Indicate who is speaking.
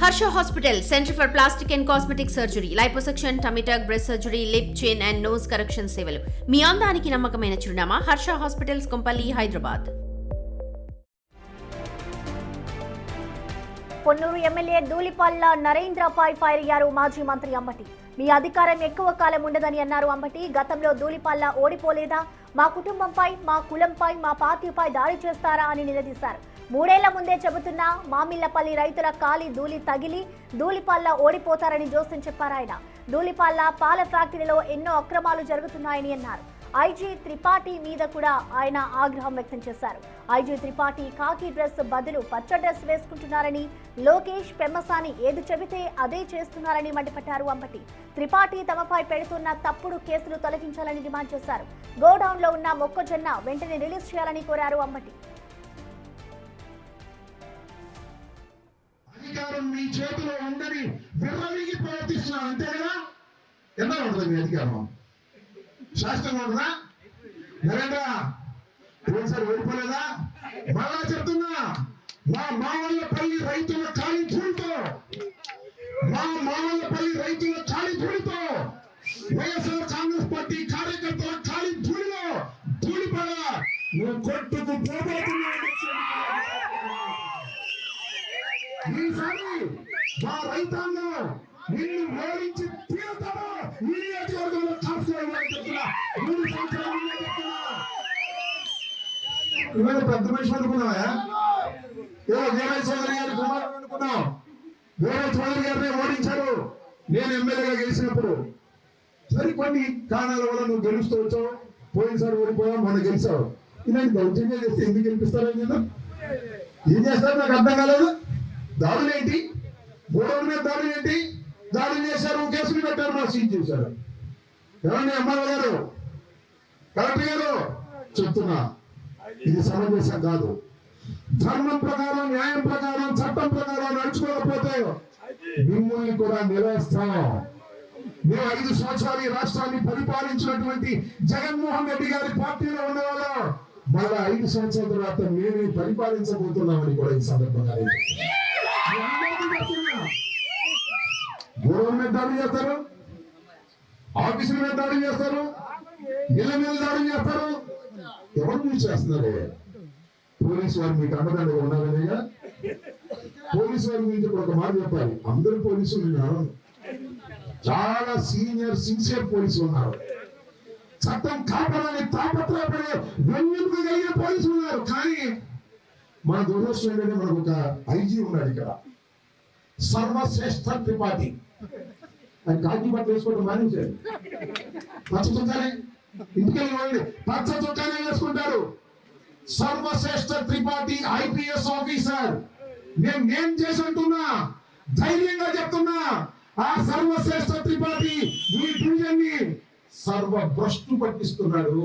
Speaker 1: Harsha Hospital, Center for Plastic and Cosmetic Surgery, Liposuction, Tummy tuck, breast surgery, lip, chin and nose correction సేవలు. మీ అందానికి నమ్మకమైన చిరునామా Harsha hospitals Kompally Hyderabad.
Speaker 2: Ponnur MLA Dhulipalla నరేంద్రపై fire అయ్యారు మాజీ మంత్రి అంబటి. మీ అధికారం ఎక్కువ కాలం ఉండదని అన్నారు అంబటి. గతంలో ధూళిపాళ్ల ఓడిపోలేదా? మా కుటుంబంపై, మా కులంపై, మా పార్టీపై దాడి చేస్తారా అని నిలదీశారు. 3 ఏళ్ల ముందే చెబుతున్నా మామిళ్లపల్లి రైతుల కాలి ధూళి తగిలి ధూళిపాళ్ల ఓడిపోతారని జోస్యం చెప్పారు ఆయన. ధూళిపాళ్ల పాల ఫ్యాక్టరీలో ఎన్నో అక్రమాలు జరుగుతున్నాయని అన్నారు. ఐజీ త్రిపాఠి మీద కూడా ఆయన ఆగ్రహం వ్యక్తం చేశారు. ఐజీ త్రిపాఠి కాకి డ్రెస్ బదులు పచ్చ డ్రెస్ వేసుకుంటున్నారని, లోకేష్ పెమ్మసాని ఏది చెబితే అదే చేస్తున్నారని మండిపడ్డారు అంబటి. త్రిపాఠి తమపై పెడుతున్న తప్పుడు కేసులు తొలగించాలని డిమాండ్ చేశారు. గోడౌన్ లో ఉన్న మొక్కజొన్న వెంటనే రిలీజ్ చేయాలని కోరారు అంబటి.
Speaker 3: అధికారం మీ చేతిలో ఉందని విర్రవీగి ప్రవర్తిస్తున్నా అంతే కదా? ఎంత ఉంటుంది మీ అధికారం? శాస్త్రంగా ఉంటుందా? నరేంద్ర పోయినసారి ఓడిపోలేదా? మళ్ళా చెప్తున్నా, మా మామల్లపల్లి రైతుల ఖాళీ ధూళితో, వైఎస్ఆర్ కాంగ్రెస్ పార్టీ కార్యకర్తల ఖాళీ ధూళిలో ధూళిపడ నువ్వు కొట్టుకు పోబోతున్నావు. ఈసారి మా రైతాంగం నిన్ను ఓడించి తీరుతారో ఈ నియోజకవర్గంలో కాల్చుకోవాలని చెప్తున్నా. 3 సంవత్సరాలు చెప్తున్నా. ఇవాళ పెద్ద మనిషి అనుకున్నావా? వీరయ్య చౌదరి గారి కుమారుడు అనుకున్నావు. వీరయ్య చౌదరి గారిని ఓడించారు నేను ఎమ్మెల్యేగా గెలిచినప్పుడు. సరికొన్ని కారణాల వల్ల నువ్వు గెలుస్తూ వచ్చావు. పోయినసారి ఓడిపోయావు, మొన్న గెలిచావు. ఇలాంటి దౌర్జన్యం చేస్తే ఎందుకు గెలిపిస్తారని నేను ఏం చేస్తారు నాకు అర్థం కాలేదు. దాడులు ఏంటి? గోడౌన్ మీద దాడులు ఏంటి? దాడులు చేశారు, కేసులు పెట్టారు, మా సీజ్ చేశారు. ఏమండి అమ్మాయి గారు, కలెక్టర్ గారు చెప్తున్నా, ఇది సమంజసం కాదు. ధర్మం ప్రకారం, న్యాయం ప్రకారం, చట్టం ప్రకారం నడుచుకోకపోతే మిమ్మల్ని కూడా నిలవేస్తాం. మేము 5 సంవత్సరాలు ఈ రాష్ట్రాన్ని పరిపాలించినటువంటి జగన్మోహన్ రెడ్డి గారి పార్టీలో ఉండేవాళ్ళం. మళ్ళా 5 సంవత్సరాల తర్వాత మేమే పరిపాలించబోతున్నామని కూడా ఈ సందర్భంగా గోడౌన్ మీద దాడి చేస్తారు, ఆఫీసుల మీద దాడి చేస్తారు, ఇళ్ల మీద దాడి చేస్తారు. ఎవరు మీరు చేస్తున్నారు? పోలీసు వారు మీకు అండదండగా ఉండాలనేగా. పోలీసు వారి గురించి ఒక మాట చెప్పాలి. అందరూ పోలీసులు ఉన్నారు, చాలా సీనియర్ సిన్సియర్ పోలీసులు ఉన్నారు, చట్టం కాపాడాలని తాపత్రయపడే వెన్నుకు కలిగిన పోలీసులు ఉన్నారు. కానీ మన దురదృష్టం ఏంటంటే మనకు ఒక ఐజీ ఉన్నాడు ఇక్కడ, సర్వశ్రేష్ఠ త్రిపాఠి. ఆయన కాకి బట్టలు వేసుకోవడం మానేశారు. పచ్చ చుక్కానే ఇంటికెళ్ళి వాళ్ళు పచ్చ చుక్కానే వేసుకుంటారు. Sarvashreshtha Tripathi IPS officer. నేను చేసి అంటున్నా, ధైర్యంగా చెప్తున్నా, ఆ సర్వశ్రేష్ఠ త్రిపాఠి ఈ డివిజన్ ని సర్వ భ్రష్టు పట్టిస్తున్నాడు.